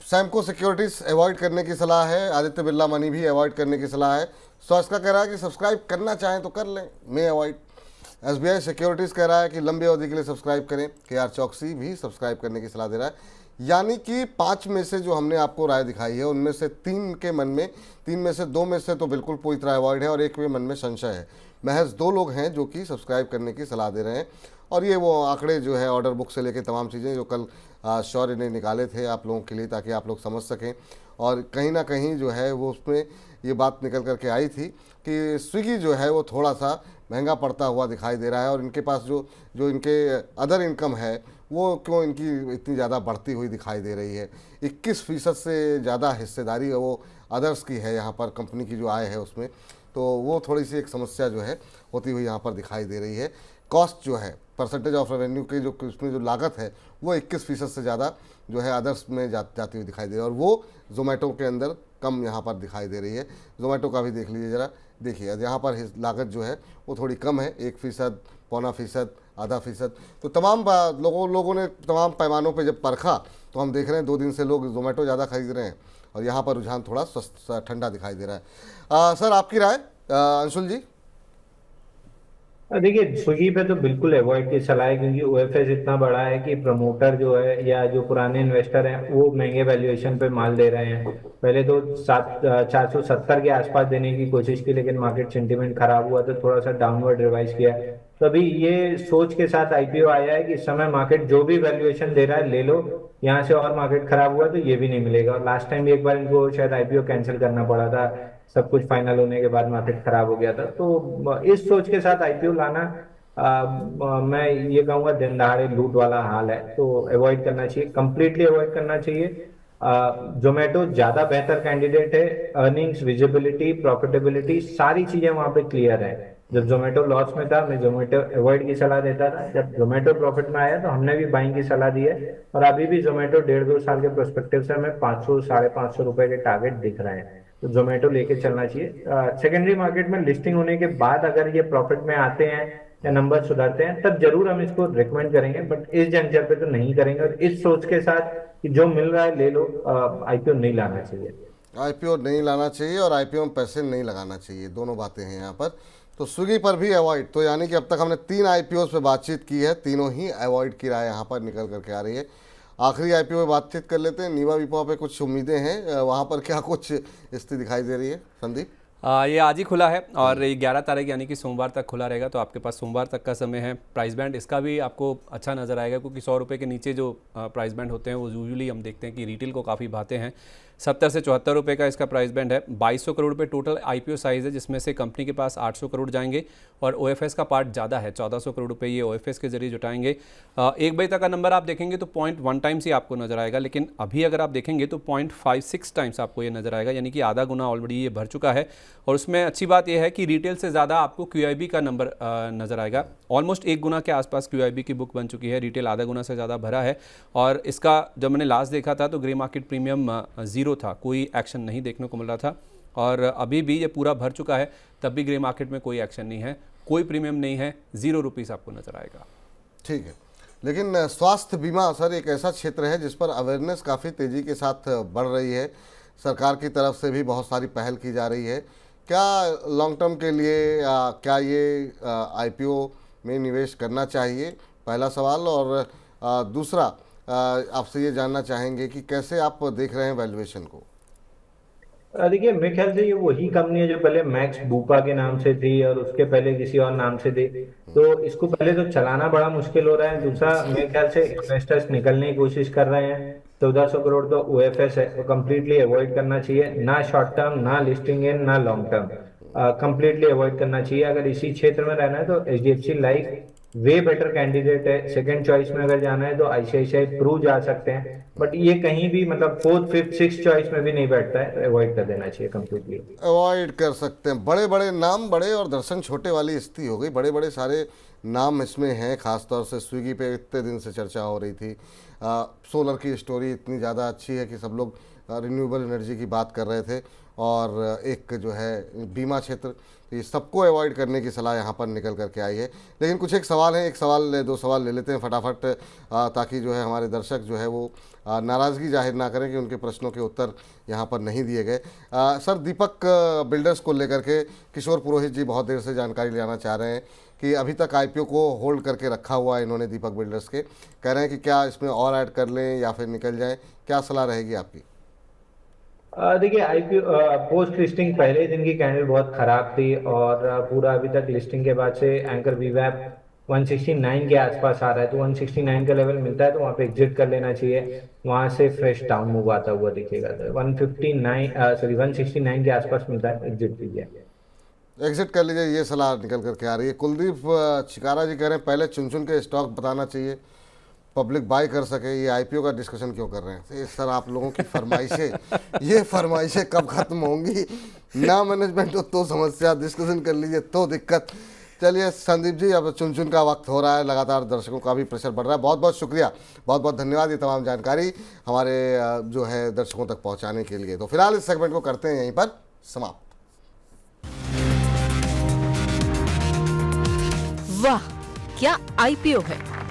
सैमको सिक्योरिटीज़ अवॉइड करने की सलाह है, आदित्य बिरला मनी भी अवॉइड करने की सलाह है, स्वास्थ्य का कह रहा है कि सब्सक्राइब करना चाहें तो कर लें, मे अवॉइड। SBI सिक्योरिटीज़ कह रहा है कि लंबी अवधि के लिए सब्सक्राइब करें, KR चौकसी भी सब्सक्राइब करने की सलाह दे रहा है। यानी कि 5 में से जो हमने आपको राय दिखाई है उनमें से 3 के मन में, 3 में से 2 में से तो बिल्कुल पूरी तरह अवॉइड है, और एक के मन में संशय है। महज 2 लोग हैं जो कि सब्सक्राइब करने की सलाह दे रहे हैं। और ये वो आंकड़े जो है ऑर्डर बुक से लेकर तमाम चीज़ें जो कल शौर्य ने निकाले थे आप लोगों के लिए, ताकि आप लोग समझ सकें, और कहीं ना कहीं जो है वो उसमें ये बात निकल करके आई थी कि स्विगी जो है वो थोड़ा सा महंगा पड़ता हुआ दिखाई दे रहा है, और इनके पास जो इनके अदर इनकम है वो क्यों इनकी इतनी ज़्यादा बढ़ती हुई दिखाई दे रही है। 21% से ज़्यादा हिस्सेदारी वो अदर्स की है यहाँ पर, कंपनी की जो आय है उसमें, तो वो थोड़ी सी एक समस्या जो है होती हुई यहाँ पर दिखाई दे रही है। कॉस्ट जो है, परसेंटेज ऑफ रेवेन्यू की जो उसमें जो लागत है वो 21% से ज़्यादा जो है अदर्स में जाती हुई दिखाई दे रही है, और वो जोमेटो के अंदर कम यहाँ पर दिखाई दे रही है। जोमेटो का भी देख लीजिए ज़रा, देखिए यहाँ पर लागत जो है वो थोड़ी कम है, 1%, 0.25%, आधा फीसद। तो तमाम लोगों ने तमाम पैमानों पे जब परखा तो हम देख रहे हैं 2 दिन से लोग जोमेटो ज़्यादा खरीद रहे हैं, और यहाँ पर रुझान थोड़ा ठंडा दिखाई दे रहा है। सर आपकी राय, अंशुल जी? देखिए स्विगी पे तो बिल्कुल अवॉइड की सलाह है, क्योंकि OFS इतना बड़ा है कि प्रमोटर जो है या जो पुराने इन्वेस्टर हैं वो महंगे वैल्यूएशन पे माल दे रहे हैं। पहले तो 470 के आसपास देने की कोशिश की, लेकिन मार्केट सेंटीमेंट खराब हुआ तो थोड़ा सा डाउनवर्ड रिवाइज किया। तो अभी ये सोच के साथ IPO आया है कि इस समय मार्केट जो भी वैल्यूएशन दे रहा है ले लो, यहाँ से और मार्केट खराब हुआ तो ये भी नहीं मिलेगा। और लास्ट टाइम भी एक बार इनको शायद IPO कैंसिल करना पड़ा था, सब कुछ फाइनल होने के बाद मार्केट खराब हो गया था। तो इस सोच के साथ IPO लाना मैं ये कहूँगा दिन दहाड़े लूट वाला हाल है, तो अवॉइड करना चाहिए, कंप्लीटली अवॉइड करना चाहिए। जोमेटो ज़्यादा बेहतर कैंडिडेट है, अर्निंग्स, विजिबिलिटी, प्रॉफिटेबिलिटी सारी चीज़ें वहाँ पे क्लियर है। जब जोमेटो लॉस में था मैं जोमेटो अवॉइड की सलाह देता था, जब जोमेटो प्रॉफिट में आया तो हमने भी बाइंग की सलाह दी है, और अभी भी जोमेटो 1.5-2 साल के प्रोस्पेक्टिव से हमें 500 550 रुपए के टारगेट दिख रहे हैं, तो जोमेटो लेके चलना चाहिए। सेकेंडरी मार्केट में लिस्टिंग होने के बाद अगर ये प्रॉफिट में आते हैं या नंबर सुधरते हैं तब जरूर हम इसको रिकमेंड करेंगे, बट इस जंक्चर पे तो नहीं करेंगे, और इस सोच के साथ कि जो मिल रहा है ले लो, आईपीओ नहीं लाना चाहिए। आईपीओ नहीं लाना चाहिए और आईपीओ में पैसे नहीं लगाना चाहिए, दोनों बातें हैं यहाँ पर। तो स्विगी पर भी अवॉइड, तो यानी कि अब तक हमने 3 आईपीओ पे बातचीत की है, तीनों ही अवॉइड की राय यहाँ पर निकल करके आ रही है। आखिरी आईपीओ पे बातचीत कर लेते हैं। नीवा विपा पे कुछ उम्मीदें हैं, वहाँ पर क्या कुछ स्थिति दिखाई दे रही है संदीप? ये आज ही खुला है और ये 11 तारीख यानी कि सोमवार तक खुला रहेगा, तो आपके पास सोमवार तक का समय है। प्राइस बैंड इसका भी आपको अच्छा नज़र आएगा, क्योंकि 100 रुपये के नीचे जो प्राइस बैंड होते हैं वो यूजुअली हम देखते हैं कि रिटेल को काफ़ी भाते हैं। 70 से 74 रुपये का इसका प्राइस बैंड है। 2200 करोड़ रुपये टोटल आईपीओ साइज़ है, जिसमें से कंपनी के पास 800 करोड़ जाएंगे और ओएफएस का पार्ट ज़्यादा है, 1400 करोड़ रुपये ये ओएफएस के जरिए जुटाएंगे। 1 बजे तक का नंबर आप देखेंगे तो 0.1 टाइम्स ही आपको नज़र आएगा, लेकिन अभी अगर आप देखेंगे तो 0.56 टाइम्स आपको ये नज़र आएगा, यानी कि आधा गुना ऑलरेडी ये भर चुका है। और उसमें अच्छी बात यह है कि रिटेल से ज़्यादा आपको क्यूआईबी का नंबर नज़र आएगा। ऑलमोस्ट 1 गुना के आसपास क्यूआईबी की बुक बन चुकी है, रिटेल आधा गुना से ज़्यादा भरा है। और इसका जब मैंने लास्ट देखा था तो ग्रे मार्केट प्रीमियम 0 था, कोई एक्शन नहीं देखने को मिल रहा था, और अभी भी ये पूरा भर चुका है, तब भी ग्रे मार्केट में कोई एक्शन नहीं है, कोई प्रीमियम नहीं है, 0 रुपीज़ आपको नज़र आएगा। ठीक है, लेकिन स्वास्थ्य बीमा सर एक ऐसा क्षेत्र है जिस पर अवेयरनेस काफ़ी तेज़ी के साथ बढ़ रही है, सरकार की तरफ से भी बहुत सारी पहल की जा रही है। क्या लॉन्ग टर्म के लिए क्या ये आईपीओ में निवेश करना चाहिए, पहला सवाल। और दूसरा आपसे ये जानना चाहेंगे कि कैसे आप देख रहे हैं वैल्यूएशन को? देखिए मेरे ख्याल से ये वही कंपनी है जो पहले मैक्स बूपा के नाम से थी और उसके पहले किसी और नाम से थी, तो इसको पहले तो चलाना बड़ा मुश्किल हो रहा है। दूसरा मेरे ख्याल से इन्वेस्टर्स निकलने की कोशिश कर रहे हैं, 1400 करोड़ तो ओएफएस है, तो कम्प्लीटली अवॉइड करना चाहिए, ना शॉर्ट टर्म, ना लिस्टिंग इन, ना लॉन्ग टर्म, कम्प्लीटली अवॉइड करना चाहिए। अगर इसी क्षेत्र में रहना है तो HDFC life way better candidate है। सेकंड चॉइस में अगर जाना है तो आईसीआईसीआई प्रू जा सकते हैं, बट ये कहीं भी मतलब 4th, 5th, 6th चॉइस में भी नहीं बैठता है, तो अवॉइड कर देना चाहिए कम्प्लीटली। अवॉइड कर सकते हैं। बड़े बड़े नाम, बड़े और दर्शन छोटे वाली स्थिति हो गई, बड़े बड़े सारे नाम इसमें हैं। खासतौर से स्विगी पे इतने दिन से चर्चा हो रही थी, सोलर की स्टोरी इतनी ज़्यादा अच्छी है कि सब लोग रिन्यूएबल एनर्जी की बात कर रहे थे, और एक जो है बीमा क्षेत्र, ये सबको अवॉइड करने की सलाह यहाँ पर निकल करके आई है। लेकिन कुछ एक सवाल है, 2 सवाल ले लेते हैं फटाफट, ताकि जो है हमारे दर्शक जो है वो नाराज़गी जाहिर ना करें कि उनके प्रश्नों के उत्तर यहाँ पर नहीं दिए गए। सर, दीपक बिल्डर्स को लेकर के किशोर पुरोहित जी बहुत देर से जानकारी लेना चाह रहे हैं कि अभी तक आईपीओ को होल्ड करके रखा हुआ है इन्होंने दीपक बिल्डर्स के, कह रहे हैं कि क्या इसमें और ऐड कर लें या फिर निकल जाएँ, क्या सलाह रहेगी आपकी? देखिए आईपीओ पोस्ट लिस्टिंग पहले दिन की कैंडल बहुत खराब थी, और पूरा अभी तक लिस्टिंग के बाद से एंकर वीवैप 169 के आसपास आ रहा है, तो 169 का लेवल मिलता है तो वहाँ पे एग्जिट कर लेना चाहिए, वहाँ से फ्रेश डाउन मूव आता हुआ दिखेगा। तो 169 के आसपास मिलता है, एग्जिट कीजिए, एग्जिट कर लीजिए, ये सलाह निकल करके आ रही है। कुलदीप चिकारा जी कह रहे हैं पहले चुन चुन के स्टॉक बताना चाहिए, पब्लिक बाय कर सके, ये आईपीओ का डिस्कशन क्यों कर रहे हैं? सर आप लोगों की फरमाइशें ये फरमाइशें कब खत्म होंगी? ना मैनेजमेंट हो तो समस्या, डिस्कशन कर लीजिए तो दिक्कत। चलिए संदीप जी, अब चुन चुन का वक्त हो रहा है, लगातार दर्शकों का भी प्रेशर बढ़ रहा है। बहुत बहुत शुक्रिया, बहुत बहुत धन्यवाद ये तमाम जानकारी हमारे जो है दर्शकों तक पहुँचाने के लिए। तो फिलहाल इस सेगमेंट को करते हैं यहीं पर समाप्त। वाह, क्या आईपीओ है!